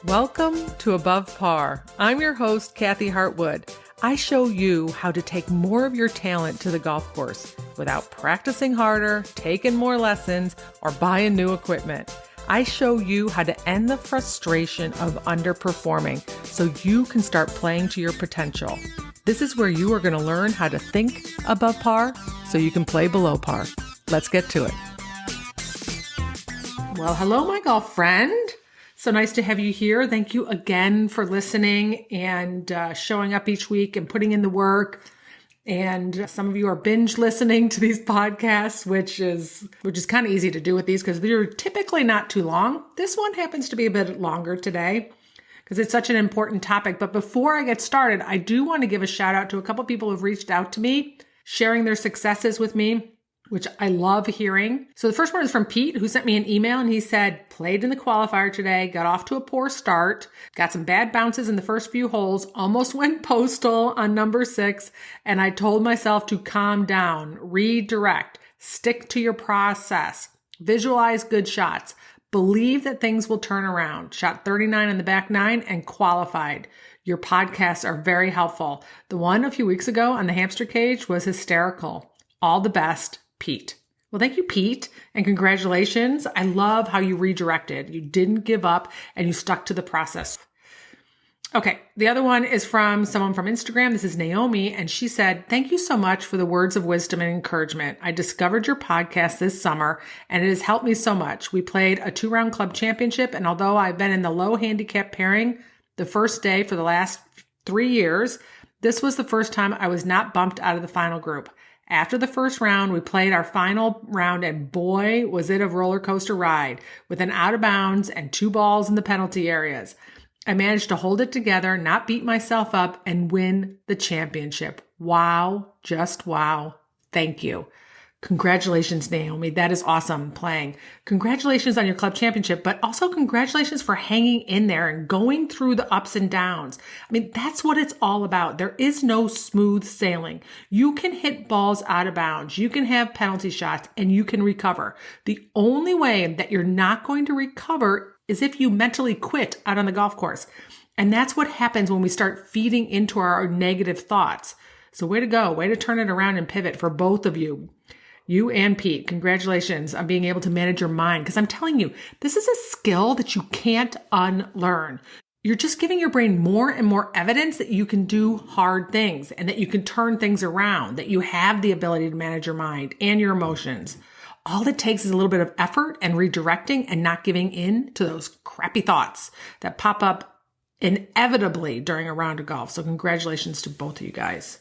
Welcome to Above Par. I'm your host, Kathy Hartwood. I show you how to take more of your talent to the golf course without practicing harder, taking more lessons, or buying new equipment. I show you how to end the frustration of underperforming so you can start playing to your potential. This is where you are going to learn how to think above par so you can play below par. Let's get to it. Well, hello, my golf friend. So nice to have you here. Thank you again for listening and showing up each week and putting in the work. And some of you are binge listening to these podcasts, which is kind of easy to do with these because they're typically not too long. This one happens to be a bit longer today because it's such an important topic. But before I get started, I do want to give a shout out to a couple people who've reached out to me, sharing their successes with me, which I love hearing. So the first one is from Pete, who sent me an email, and he said, played in the qualifier today, got off to a poor start, got some bad bounces in the first few holes, almost went postal on number 6, and I told myself to calm down, redirect, stick to your process, visualize good shots, believe that things will turn around. Shot 39 on the back 9 and qualified. Your podcasts are very helpful. The one a few weeks ago on the hamster cage was hysterical. All the best, Pete. Well, thank you, Pete, and congratulations. I love how you redirected. You didn't give up and you stuck to the process. Okay, the other one is from someone from Instagram. This is Naomi, and she said, thank you so much for the words of wisdom and encouragement. I discovered your podcast this summer, and it has helped me so much. We played a 2-round club championship, and although I've been in the low handicap pairing the first day for the last 3 years, this was the first time I was not bumped out of the final group. After the first round, we played our final round, and boy, was it a roller coaster ride with an out of bounds and 2 balls in the penalty areas. I managed to hold it together, not beat myself up, and win the championship. Wow. Just wow. Thank you. Congratulations, Naomi. That is awesome playing. Congratulations on your club championship, but also congratulations for hanging in there and going through the ups and downs. I mean, that's what it's all about. There is no smooth sailing. You can hit balls out of bounds. You can have penalty shots and you can recover. The only way that you're not going to recover is if you mentally quit out on the golf course. And that's what happens when we start feeding into our negative thoughts. So way to go. Way to turn it around and pivot for both of you. You and Pete, congratulations on being able to manage your mind. Because I'm telling you, this is a skill that you can't unlearn. You're just giving your brain more and more evidence that you can do hard things and that you can turn things around, that you have the ability to manage your mind and your emotions. All it takes is a little bit of effort and redirecting and not giving in to those crappy thoughts that pop up inevitably during a round of golf. So congratulations to both of you guys.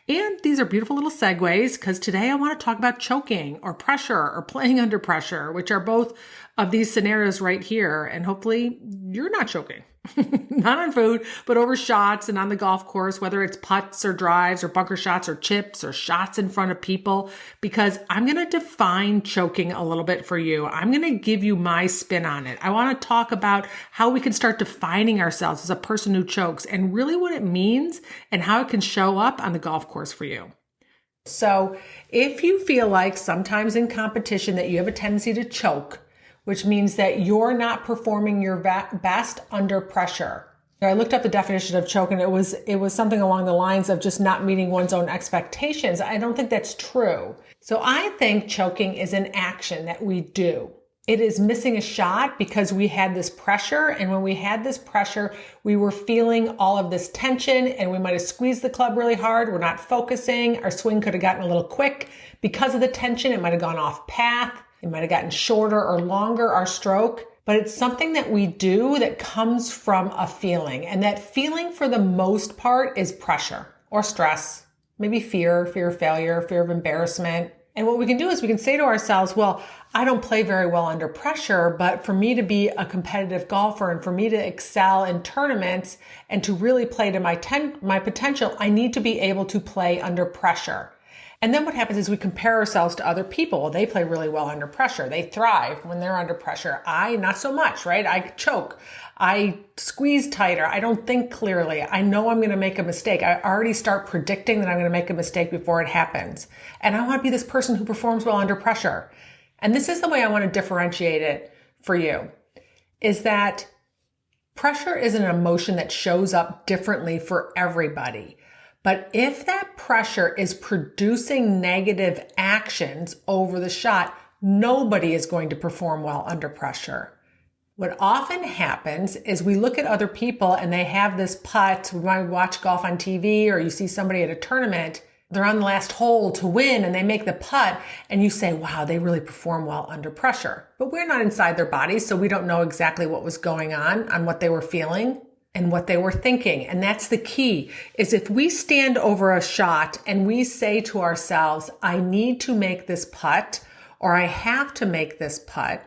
And these are beautiful little segues because today I want to talk about choking or pressure or playing under pressure, which are both of these scenarios right here. And hopefully you're not choking, not on food, but over shots and on the golf course, whether it's putts or drives or bunker shots or chips or shots in front of people, because I'm going to define choking a little bit for you. I'm going to give you my spin on it. I want to talk about how we can start defining ourselves as a person who chokes and really what it means and how it can show up on the golf course for you. So if you feel like sometimes in competition that you have a tendency to choke, which means that you're not performing your best under pressure. I looked up the definition of choke and it was something along the lines of just not meeting one's own expectations. I don't think that's true. So I think choking is an action that we do. It is missing a shot because we had this pressure. And when we had this pressure, we were feeling all of this tension and we might have squeezed the club really hard. We're not focusing. Our swing could have gotten a little quick because of the tension. It might have gone off path. It might have gotten shorter or longer, our stroke, but it's something that we do that comes from a feeling. And that feeling for the most part is pressure or stress, maybe fear of failure, fear of embarrassment. And what we can do is we can say to ourselves, well, I don't play very well under pressure, but for me to be a competitive golfer and for me to excel in tournaments and to really play to my potential, I need to be able to play under pressure. And then what happens is we compare ourselves to other people. Well, they play really well under pressure. They thrive when they're under pressure. I, not so much, right? I choke. I squeeze tighter. I don't think clearly. I know I'm going to make a mistake. I already start predicting that I'm going to make a mistake before it happens. And I want to be this person who performs well under pressure. And this is the way I want to differentiate it for you, is that Pressure is an emotion that shows up differently for everybody. But if that pressure is producing negative actions over the shot, nobody is going to perform well under pressure. What often happens is we look at other people and they have this putt. We might watch golf on TV, or you see somebody at a tournament, they're on the last hole to win and they make the putt, and you say, wow, they really perform well under pressure. But we're not inside their bodies, so we don't know exactly what was going on what they were feeling and what they were thinking. And that's the key, is if we stand over a shot and we say to ourselves, I need to make this putt, or I have to make this putt,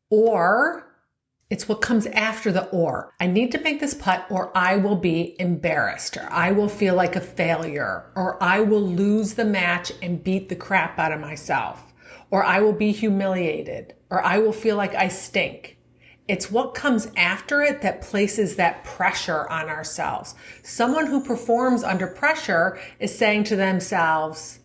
or it's what comes after the or. I need to make this putt, or I will be embarrassed, or I will feel like a failure, or I will lose the match and beat the crap out of myself, or I will be humiliated, or I will feel like I stink. It's what comes after it that places that pressure on ourselves. Someone who performs under pressure is saying to themselves,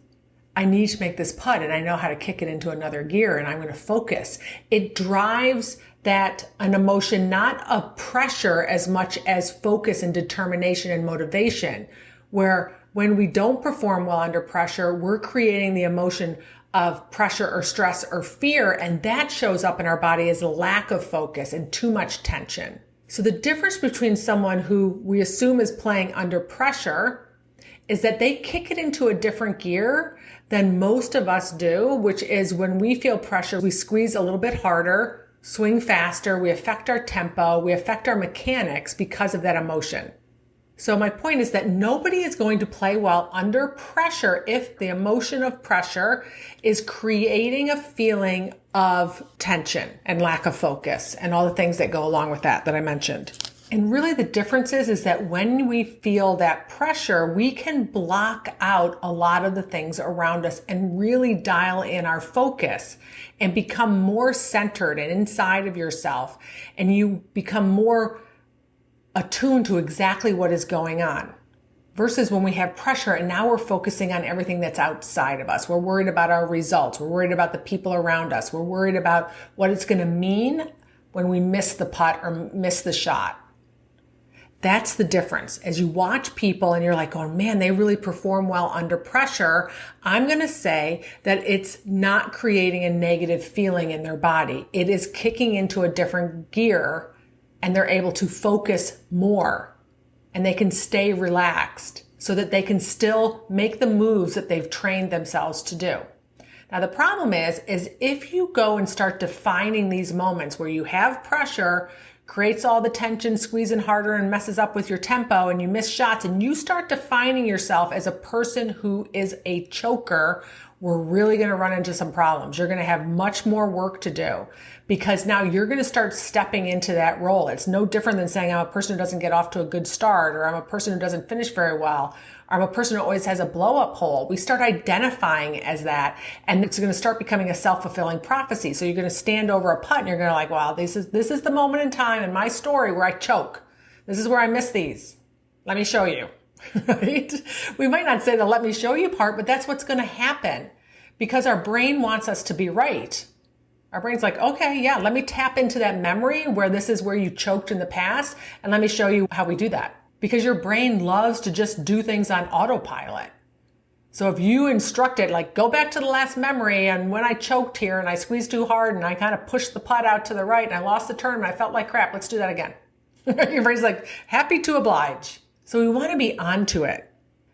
I need to make this putt and I know how to kick it into another gear and I'm going to focus. It drives an emotion, not of pressure as much as focus and determination and motivation, where when we don't perform well under pressure, we're creating the emotion of pressure or stress or fear, and that shows up in our body as a lack of focus and too much tension. So the difference between someone who we assume is playing under pressure is that they kick it into a different gear than most of us do, which is when we feel pressure, we squeeze a little bit harder, swing faster, we affect our tempo, we affect our mechanics because of that emotion. So my point is that nobody is going to play well under pressure if the emotion of pressure is creating a feeling of tension and lack of focus and all the things that go along with that I mentioned. And really the difference is that when we feel that pressure, we can block out a lot of the things around us and really dial in our focus and become more centered and inside of yourself. And you become more attuned to exactly what is going on. Versus when we have pressure and now we're focusing on everything that's outside of us. We're worried about our results. We're worried about the people around us. We're worried about what it's going to mean when we miss the putt or miss the shot. That's the difference. As you watch people and you're like, oh man, they really perform well under pressure, I'm going to say that it's not creating a negative feeling in their body. It is kicking into a different gear and they're able to focus more and they can stay relaxed so that they can still make the moves that they've trained themselves to do. Now, the problem is if you go and start defining these moments where you have pressure, creates all the tension, squeezing harder and messes up with your tempo and you miss shots and you start defining yourself as a person who is a choker, we're really going to run into some problems. You're going to have much more work to do because now you're going to start stepping into that role. It's no different than saying I'm a person who doesn't get off to a good start, or I'm a person who doesn't finish very well, or I'm a person who always has a blow up hole. We start identifying as that and it's going to start becoming a self-fulfilling prophecy. So you're going to stand over a putt and you're going to like, wow, this is the moment in time in my story where I choke. This is where I miss these. Let me show you. Right? We might not say the let me show you part, but that's what's going to happen because our brain wants us to be right. Our brain's like, okay, yeah, let me tap into that memory where this is where you choked in the past and let me show you how we do that. Because your brain loves to just do things on autopilot. So if you instruct it, like go back to the last memory and when I choked here and I squeezed too hard and I kind of pushed the putt out to the right and I lost the turn and I felt like crap, let's do that again. Your brain's like, happy to oblige. So we want to be onto it.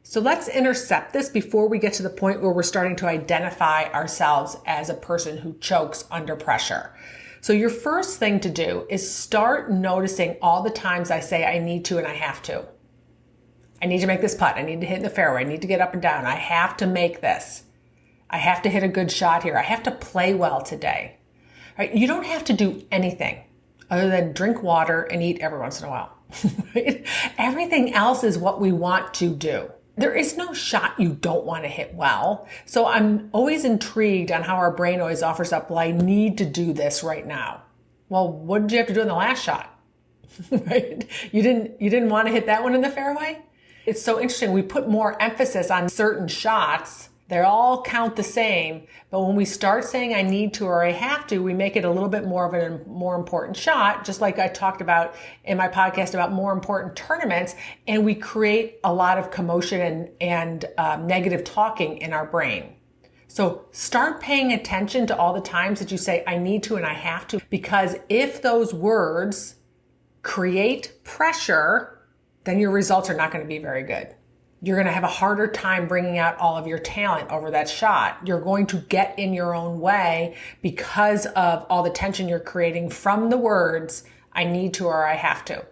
So let's intercept this before we get to the point where we're starting to identify ourselves as a person who chokes under pressure. So your first thing to do is start noticing all the times I say I need to and I have to. I need to make this putt. I need to hit in the fairway. I need to get up and down. I have to make this. I have to hit a good shot here. I have to play well today. Right? You don't have to do anything other than drink water and eat every once in a while. Right? Everything else is what we want to do. There is no shot you don't want to hit well. So I'm always intrigued on how our brain always offers up, well, I need to do this right now. Well, what did you have to do in the last shot? Right? You didn't want to hit that one in the fairway? It's so interesting. We put more emphasis on certain shots They all count the same, but when we start saying I need to or I have to, we make it a little bit more of a more important shot, just like I talked about in my podcast about more important tournaments, and we create a lot of commotion and negative talking in our brain. So start paying attention to all the times that you say I need to and I have to, because if those words create pressure, then your results are not going to be very good. You're going to have a harder time bringing out all of your talent over that shot. You're going to get in your own way because of all the tension you're creating from the words, I need to or I have to.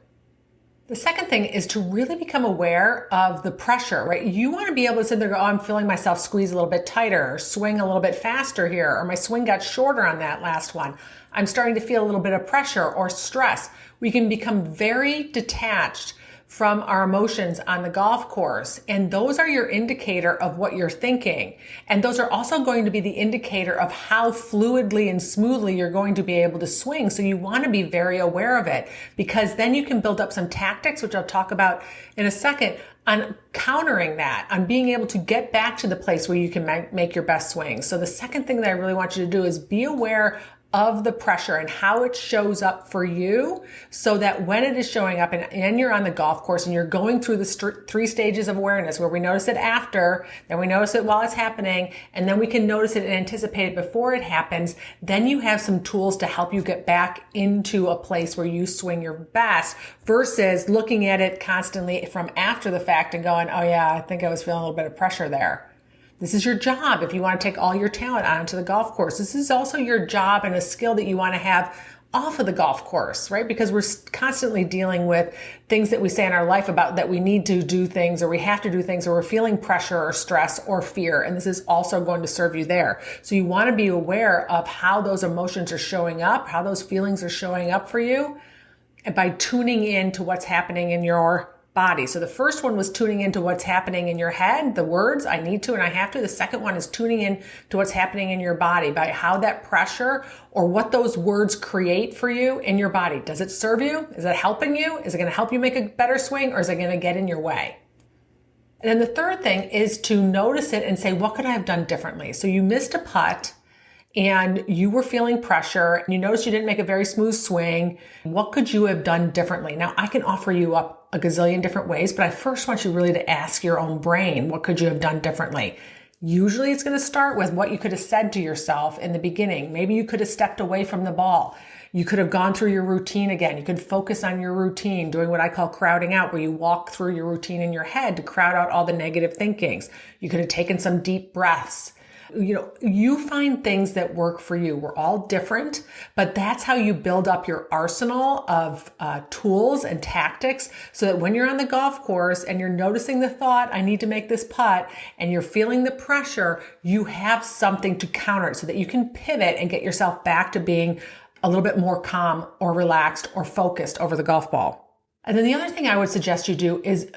The second thing is to really become aware of the pressure, right? You want to be able to sit there and go, oh, I'm feeling myself squeeze a little bit tighter, or swing a little bit faster here, or my swing got shorter on that last one. I'm starting to feel a little bit of pressure or stress. We can become very detached from our emotions on the golf course. And those are your indicator of what you're thinking. And those are also going to be the indicator of how fluidly and smoothly you're going to be able to swing. So you want to be very aware of it, because then you can build up some tactics, which I'll talk about in a second, on countering that, on being able to get back to the place where you can make your best swing. So the second thing that I really want you to do is be aware of the pressure and how it shows up for you, so that when it is showing up and you're on the golf course and you're going through the 3 stages of awareness, where we notice it after, then we notice it while it's happening, and then we can notice it and anticipate it before it happens, then you have some tools to help you get back into a place where you swing your best, versus looking at it constantly from after the fact and going, oh yeah, I think I was feeling a little bit of pressure there. This is your job if you want to take all your talent onto the golf course. This is also your job and a skill that you want to have off of the golf course, right? Because we're constantly dealing with things that we say in our life about that we need to do things, or we have to do things, or we're feeling pressure or stress or fear. And this is also going to serve you there. So you want to be aware of how those emotions are showing up, how those feelings are showing up for you, and by tuning in to what's happening in your body. So the first one was tuning into what's happening in your head, the words, I need to and I have to. The second one is tuning in to what's happening in your body, by how that pressure or what those words create for you in your body. Does it serve you? Is it helping you? Is it going to help you make a better swing, or is it going to get in your way? And then the third thing is to notice it and say, what could I have done differently? So you missed a putt and you were feeling pressure and you noticed you didn't make a very smooth swing. What could you have done differently? Now, I can offer you up a gazillion different ways, but I first want you really to ask your own brain, what could you have done differently? Usually it's going to start with what you could have said to yourself in the beginning. Maybe you could have stepped away from the ball. You could have gone through your routine again. You could focus on your routine, doing what I call crowding out, where you walk through your routine in your head to crowd out all the negative thinkings. You could have taken some deep breaths. You find things that work for you. We're all different, but that's how you build up your arsenal of tools and tactics, so that when you're on the golf course and you're noticing the thought, I need to make this putt, and you're feeling the pressure, you have something to counter it, so that you can pivot and get yourself back to being a little bit more calm or relaxed or focused over the golf ball. And then the other thing I would suggest you do is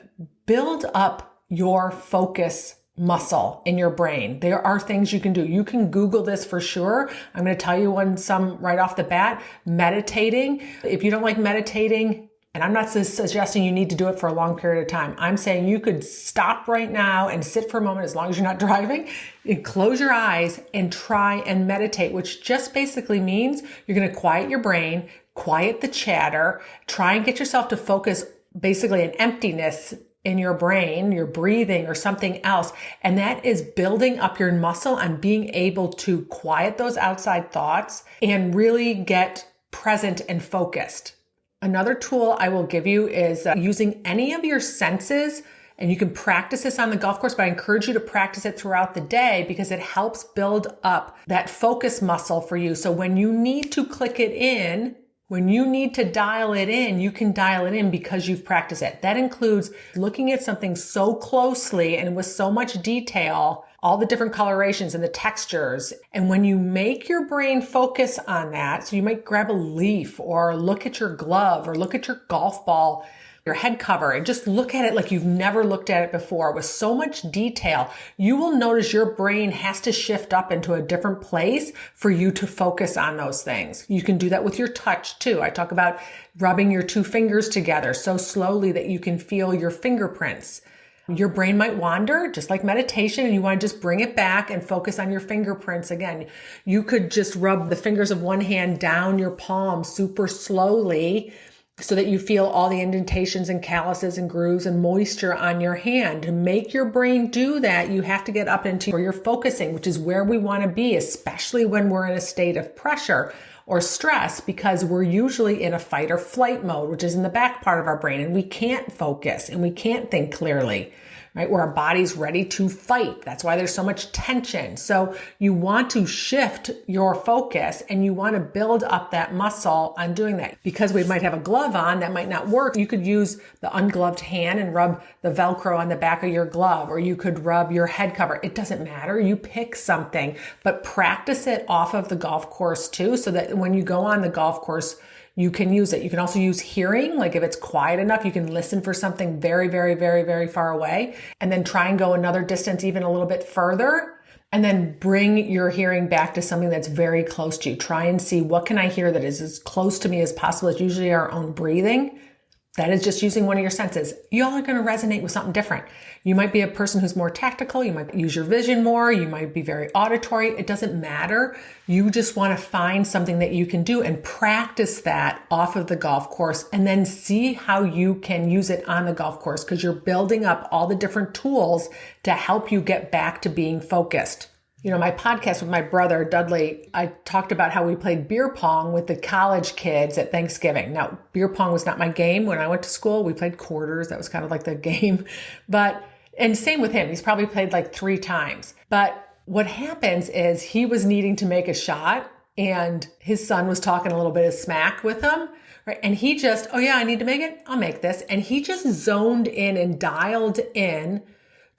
build up your focus muscle in your brain. There are things you can do. You can Google this for sure. I'm going to tell you some right off the bat. Meditating. If you don't like meditating, and I'm not suggesting you need to do it for a long period of time. I'm saying you could stop right now and sit for a moment, as long as you're not driving, and close your eyes and try and meditate, which just basically means you're going to quiet your brain, quiet the chatter, try and get yourself to focus basically an emptiness in your brain, your breathing or something else. And that is building up your muscle on being able to quiet those outside thoughts and really get present and focused. Another tool I will give you is using any of your senses. And you can practice this on the golf course, but I encourage you to practice it throughout the day, because it helps build up that focus muscle for you. So when you need to click it in, when you need to dial it in, you can dial it in because you've practiced it. That includes looking at something so closely and with so much detail, all the different colorations and the textures. And when you make your brain focus on that, so you might grab a leaf or look at your glove or look at your golf ball, your head cover, and just look at it like you've never looked at it before with so much detail, you will notice your brain has to shift up into a different place for you to focus on those things. You can do that with your touch too. I talk about rubbing your 2 fingers together so slowly that you can feel your fingerprints. Your brain might wander, just like meditation, and you want to just bring it back and focus on your fingerprints again. You could just rub the fingers of one hand down your palm super slowly so that you feel all the indentations and calluses and grooves and moisture on your hand. To make your brain do that, you have to get up into where you're focusing, which is where we want to be, especially when we're in a state of pressure or stress, because we're usually in a fight or flight mode, which is in the back part of our brain, and we can't focus and we can't think clearly, right? Where our body's ready to fight. That's why there's so much tension. So you want to shift your focus and you want to build up that muscle on doing that. Because we might have a glove on, that might not work. You could use the ungloved hand and rub the Velcro on the back of your glove, or you could rub your head cover. It doesn't matter. You pick something, but practice it off of the golf course too, so that when you go on the golf course, you can use it. You can also use hearing. Like if it's quiet enough, you can listen for something very, very, very, very far away, and then try and go another distance, even a little bit further, and then bring your hearing back to something that's very close to you. Try and see, what can I hear that is as close to me as possible? It's usually our own breathing. That is just using one of your senses. Y'all are going to resonate with something different. You might be a person who's more tactical. You might use your vision more. You might be very auditory. It doesn't matter. You just want to find something that you can do and practice that off of the golf course, and then see how you can use it on the golf course, because you're building up all the different tools to help you get back to being focused. You know, my podcast with my brother, Dudley, I talked about how we played beer pong with the college kids at Thanksgiving. Now, beer pong was not my game when I went to school. We played quarters. That was kind of like the game. And same with him. He's probably played like 3 times. But what happens is he was needing to make a shot, and his son was talking a little bit of smack with him, right? And he just, oh yeah, I need to make it. I'll make this. And he just zoned in and dialed in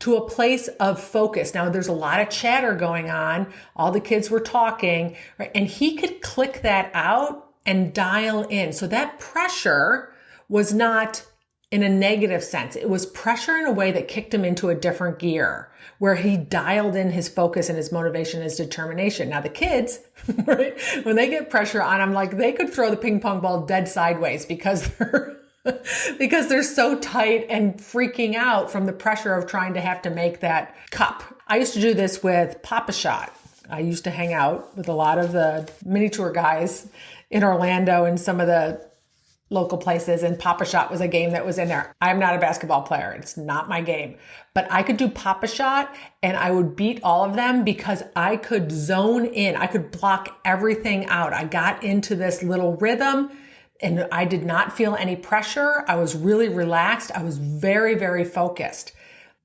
to a place of focus. Now, there's a lot of chatter going on. All the kids were talking, right? And he could click that out and dial in. So that pressure was not in a negative sense. It was pressure in a way that kicked him into a different gear, where he dialed in his focus and his motivation, his determination. Now the kids, right, when they get pressure on them, like they could throw the ping pong ball dead sideways because they're so tight and freaking out from the pressure of trying to have to make that cup. I used to do this with Pop-A-Shot. I used to hang out with a lot of the mini tour guys in Orlando and some of the local places, and Pop-A-Shot was a game that was in there. I'm not a basketball player. It's not my game. But I could do Pop-A-Shot and I would beat all of them because I could zone in. I could block everything out. I got into this little rhythm and I did not feel any pressure. I was really relaxed. I was very, very focused.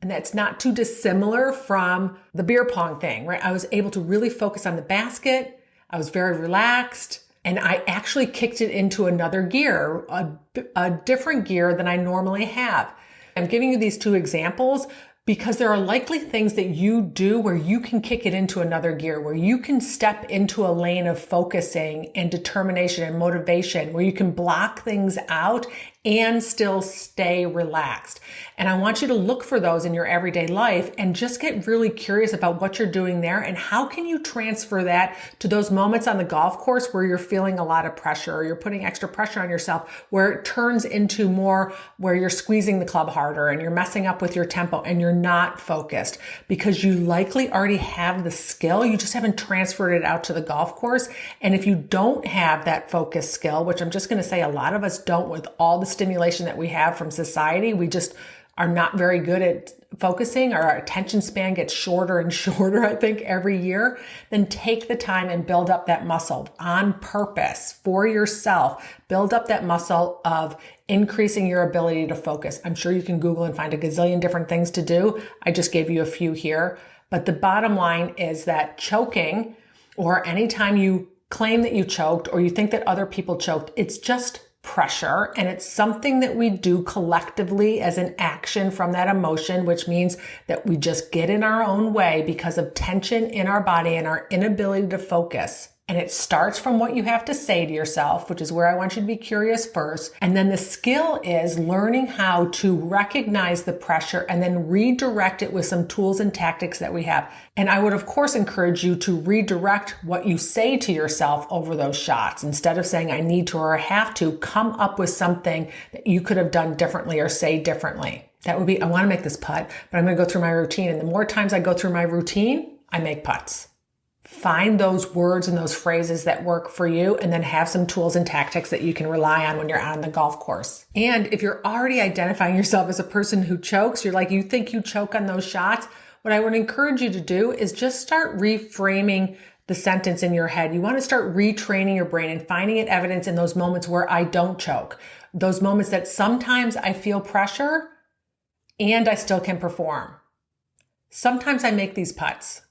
And that's not too dissimilar from the beer pong thing, right? I was able to really focus on the basket. I was very relaxed. And I actually kicked it into another gear, a different gear than I normally have. I'm giving you these 2 examples because there are likely things that you do where you can kick it into another gear, where you can step into a lane of focusing and determination and motivation, where you can block things out and still stay relaxed. And I want you to look for those in your everyday life and just get really curious about what you're doing there and how can you transfer that to those moments on the golf course where you're feeling a lot of pressure, or you're putting extra pressure on yourself, where it turns into more where you're squeezing the club harder and you're messing up with your tempo and you're not focused, because you likely already have the skill. You just haven't transferred it out to the golf course. And if you don't have that focus skill, which I'm just going to say a lot of us don't, with all the stimulation that we have from society, we just are not very good at focusing. Our attention span gets shorter and shorter, I think, every year. Then take the time and build up that muscle on purpose for yourself. Build up that muscle of increasing your ability to focus. I'm sure you can Google and find a gazillion different things to do. I just gave you a few here. But the bottom line is that choking, or anytime you claim that you choked or you think that other people choked, it's just pressure, and it's something that we do collectively as an action from that emotion, which means that we just get in our own way because of tension in our body and our inability to focus. And it starts from what you have to say to yourself, which is where I want you to be curious first. And then the skill is learning how to recognize the pressure and then redirect it with some tools and tactics that we have. And I would, of course, encourage you to redirect what you say to yourself over those shots. Instead of saying, I need to or I have to, come up with something that you could have done differently or say differently. That would be, I want to make this putt, but I'm going to go through my routine. And the more times I go through my routine, I make putts. Find those words and those phrases that work for you, and then have some tools and tactics that you can rely on when you're on the golf course. And if you're already identifying yourself as a person who chokes, you think you choke on those shots, what I would encourage you to do is just start reframing the sentence in your head. You want to start retraining your brain and finding it evidence in those moments where I don't choke. Those moments that sometimes I feel pressure and I still can perform. Sometimes I make these putts.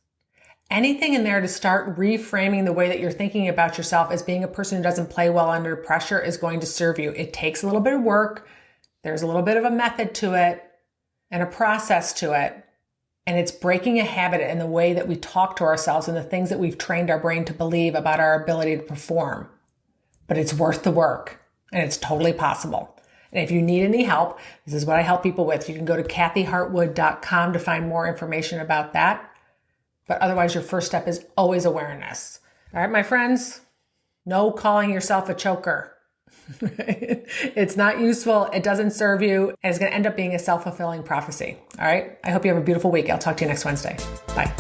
Anything in there to start reframing the way that you're thinking about yourself as being a person who doesn't play well under pressure is going to serve you. It takes a little bit of work. There's a little bit of a method to it and a process to it. And it's breaking a habit in the way that we talk to ourselves and the things that we've trained our brain to believe about our ability to perform. But it's worth the work, and it's totally possible. And if you need any help, this is what I help people with. You can go to kathyhartwood.com to find more information about that. But otherwise, your first step is always awareness. All right, my friends, no calling yourself a choker. It's not useful. It doesn't serve you. And it's going to end up being a self-fulfilling prophecy. All right. I hope you have a beautiful week. I'll talk to you next Wednesday. Bye.